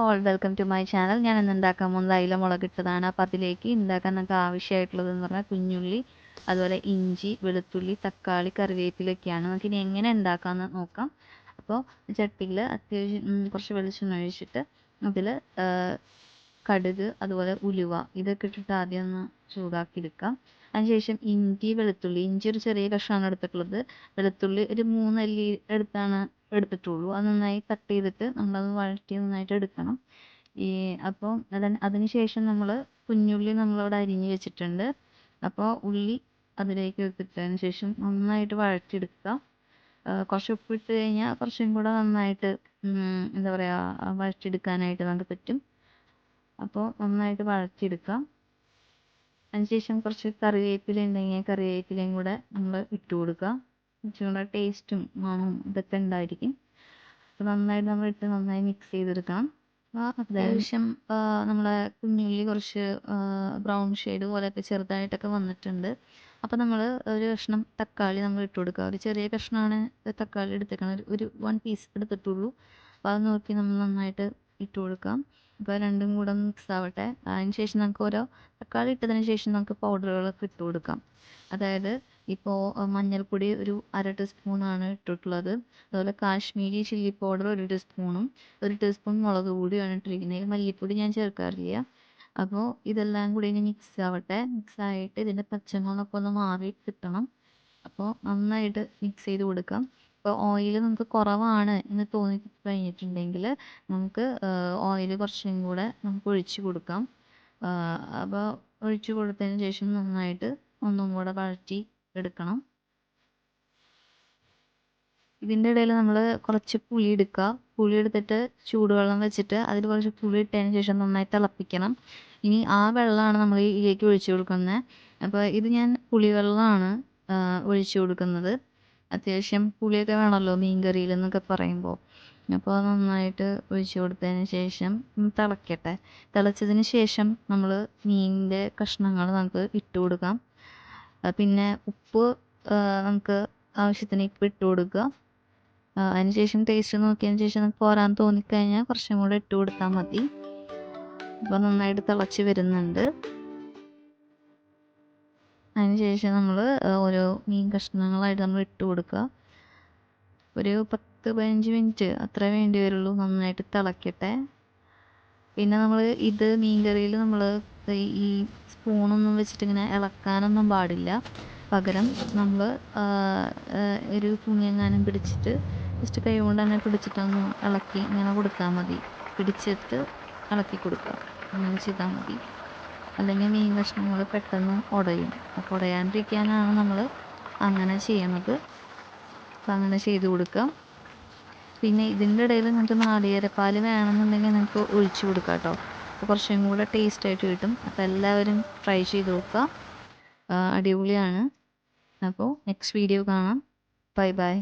All welcome to my channel. ഞാൻ ഇന്ന് ഉണ്ടാക്കാൻ പോകുന്നത് അയില മുളകിട്ടതാണ്. അപ്പോൾ അതിലേക്ക് ഉണ്ടാക്കാൻ നമുക്ക് ആവശ്യമായിട്ടുള്ളതെന്ന് പറഞ്ഞാൽ കുഞ്ഞുള്ളി, അതുപോലെ ഇഞ്ചി, വെളുത്തുള്ളി, തക്കാളി, കറിവേപ്പിലൊക്കെയാണ്. നമുക്കിനി എങ്ങനെ ഉണ്ടാക്കാമെന്ന് നോക്കാം. അപ്പോൾ ചട്ടിയിൽ അത്യാവശ്യം കുറച്ച് വെളിച്ചെണ്ണ ഒഴിച്ചിട്ട് അതിൽ കടുക്, അതുപോലെ ഉലുവ ഇതൊക്കെ ഇട്ടിട്ട് ആദ്യം ഒന്ന് ചൂടാക്കി എടുക്കാം. അതിനുശേഷം ഇഞ്ചി, വെളുത്തുള്ളി, ഇഞ്ചി ഒരു ചെറിയ കഷ്ണമാണ് എടുത്തിട്ടുള്ളത്. വെളുത്തുള്ളി ഒരു 3 അല്ലി എടുത്തിട്ടുള്ളൂ. അത് നന്നായി കട്ട് ചെയ്തിട്ട് നമ്മളത് വഴറ്റി നന്നായിട്ട് എടുക്കണം. അപ്പോൾ അതിന് ശേഷം നമ്മൾ കുഞ്ഞുള്ളി നമ്മളവിടെ അരിഞ്ഞ് വെച്ചിട്ടുണ്ട്. അപ്പോൾ ഉള്ളി അതിലേക്ക് ഇട്ടതിന് ശേഷം നന്നായിട്ട് വഴറ്റിയെടുക്കുക. കുറച്ച് ഉപ്പിട്ട് കഴിഞ്ഞാൽ കുറച്ചും കൂടെ നന്നായിട്ട് എന്താ പറയുക വഴറ്റിയെടുക്കാനായിട്ട് നമുക്ക് പറ്റും. അപ്പോൾ നന്നായിട്ട് വഴറ്റിയെടുക്കാം. അതിനുശേഷം കുറച്ച് കറിവേപ്പില ഉണ്ടെങ്കിൽ കറിവേപ്പിലയും കൂടെ നമ്മൾ ഇട്ട് കൊടുക്കുക. കുറച്ചും കൂടെ ടേസ്റ്റും മണവും ഇതൊക്കെ ഉണ്ടായിരിക്കും. അപ്പോൾ നന്നായിട്ട് നമ്മൾ ഇട്ട് നന്നായി മിക്സ് ചെയ്തെടുക്കണം. അത്യാവശ്യം നമ്മളെ കുഞ്ഞുള്ളി കുറച്ച് ബ്രൗൺ ഷെയ്ഡ് പോലെയൊക്കെ ചെറുതായിട്ടൊക്കെ വന്നിട്ടുണ്ട്. അപ്പോൾ നമ്മൾ ഒരു കഷ്ണം തക്കാളി നമ്മൾ ഇട്ട് കൊടുക്കുക. ഒരു ചെറിയ കഷ്ണമാണ് തക്കാളി എടുത്തേക്കണം. ഒരു 1 പീസ് എടുത്തിട്ടുള്ളൂ. അപ്പോൾ അത് നോക്കി നമ്മൾ നന്നായിട്ട് ഇട്ട് കൊടുക്കാം. അപ്പോൾ രണ്ടും കൂടെ മിക്സ് ആവട്ടെ. അതിന് ശേഷം നമുക്ക് തക്കാളി ഇട്ടതിന് ശേഷം നമുക്ക് പൗഡറുകളൊക്കെ ഇട്ട് കൊടുക്കാം. അതായത് ഇപ്പോൾ മഞ്ഞൾപ്പൊടി ഒരു 1/2 ടീസ്പൂണാണ് ഇട്ടിട്ടുള്ളത്. അതുപോലെ കാശ്മീരി ചില്ലി പൗഡർ 1 ടീസ്പൂണും 1 ടീസ്പൂൺ മുളക് പൊടിയാണ് ഇട്ടിരിക്കുന്നത്. മല്ലിപ്പൊടി ഞാൻ ചേർക്കാറില്ല. അപ്പോൾ ഇതെല്ലാം കൂടി ഇനി മിക്സ് ആവട്ടെ. മിക്സ് ആയിട്ട് ഇതിൻ്റെ പച്ചമണമൊക്കെ ഒന്ന് മാറി കിട്ടണം. അപ്പോൾ നന്നായിട്ട് മിക്സ് ചെയ്ത് കൊടുക്കാം. ഇപ്പോൾ ഓയിൽ നമുക്ക് കുറവാണ് എന്ന് തോന്നി കഴിഞ്ഞിട്ടുണ്ടെങ്കിൽ നമുക്ക് ഓയിൽ കുറച്ചും കൂടെ നമുക്ക് ഒഴിച്ച് കൊടുക്കാം. അപ്പോൾ ഒഴിച്ച് കൊടുത്തതിന് ശേഷം നന്നായിട്ട് ഒന്നും കൂടെ വഴറ്റി എടുക്കണം. ഇതിൻ്റെ ഇടയിൽ നമ്മൾ കുറച്ച് പുളി എടുക്കുക. പുളി എടുത്തിട്ട് ചൂടുവെള്ളം വെച്ചിട്ട് അതിൽ കുറച്ച് പുളി ഇട്ടതിന് ശേഷം നന്നായി തിളപ്പിക്കണം. ഇനി ആ വെള്ളമാണ് നമ്മൾ ഇതിലേക്ക് ഒഴിച്ച് കൊടുക്കുന്നത്. അപ്പോൾ ഇത് ഞാൻ പുളിവെള്ളമാണ് ഒഴിച്ച് കൊടുക്കുന്നത്. അത്യാവശ്യം പുളിയൊക്കെ വേണമല്ലോ മീൻ കറിയിൽ എന്നൊക്കെ പറയുമ്പോൾ. അപ്പോൾ നന്നായിട്ട് ഒഴിച്ച് കൊടുത്തതിന് ശേഷം തിളക്കട്ടെ. തിളച്ചതിന് ശേഷം നമ്മൾ മീനിൻ്റെ കഷ്ണങ്ങൾ നമുക്ക് ഇട്ട് കൊടുക്കാം. പിന്നെ ഉപ്പ് നമുക്ക് ആവശ്യത്തിന് ഉപ്പ് ഇട്ട് കൊടുക്കുക. അതിന് ശേഷം ടേസ്റ്റ് നോക്കിയതിന് ശേഷം നമുക്ക് പോരാൻ തോന്നിക്കഴിഞ്ഞാൽ കുറച്ചും കൂടെ ഇട്ട് കൊടുത്താൽ മതി. അപ്പോൾ നന്നായിട്ട് തിളച്ച് വരുന്നുണ്ട്. അതിന് ശേഷം നമ്മൾ ഓരോ മീൻ കഷ്ണങ്ങളായിട്ട് നമ്മൾ ഇട്ട് കൊടുക്കുക. ഒരു 10-15 മിനിറ്റ് അത്ര വേണ്ടി വരുള്ളൂ. നന്നായിട്ട് തിളക്കട്ടെ. പിന്നെ നമ്മൾ മീൻ കറിയിൽ നമ്മൾ ഈ സ്പൂണൊന്നും വെച്ചിട്ട് ഇങ്ങനെ ഇളക്കാനൊന്നും പാടില്ല. പകരം നമ്മൾ ഒരു തുണിയെങ്ങാനും പിടിച്ചിട്ട് ജസ്റ്റ് കൈ കൊണ്ട് തന്നെ പിടിച്ചിട്ടൊന്ന് ഇളക്കി ഇങ്ങനെ കൊടുത്താൽ മതി. പിടിച്ചിട്ട് ഇളക്കി കൊടുക്കുക. അങ്ങനെ ചെയ്താൽ മതി. അല്ലെങ്കിൽ മീൻ കഷ്ണങ്ങൾ പെട്ടെന്ന് ഉടയും. അപ്പോൾ ഉടയാണ്ടിരിക്കാനാണ് നമ്മൾ അങ്ങനെ ചെയ്യണത്. അപ്പം അങ്ങനെ ചെയ്ത് കൊടുക്കുക. പിന്നെ ഇതിൻ്റെ ഇടയിൽ നിങ്ങൾക്ക് നാളികേരപ്പാൽ വേണമെന്നുണ്ടെങ്കിൽ നിങ്ങൾക്ക് ഒഴിച്ച് കൊടുക്കാം കേട്ടോ. അപ്പോൾ കുറച്ചും കൂടെ ടേസ്റ്റായിട്ട് കിട്ടും. അപ്പോൾ എല്ലാവരും ട്രൈ ചെയ്ത് നോക്കുക. അടിപൊളിയാണ്. അപ്പോൾ നെക്സ്റ്റ് വീഡിയോ കാണാം. Bye bye.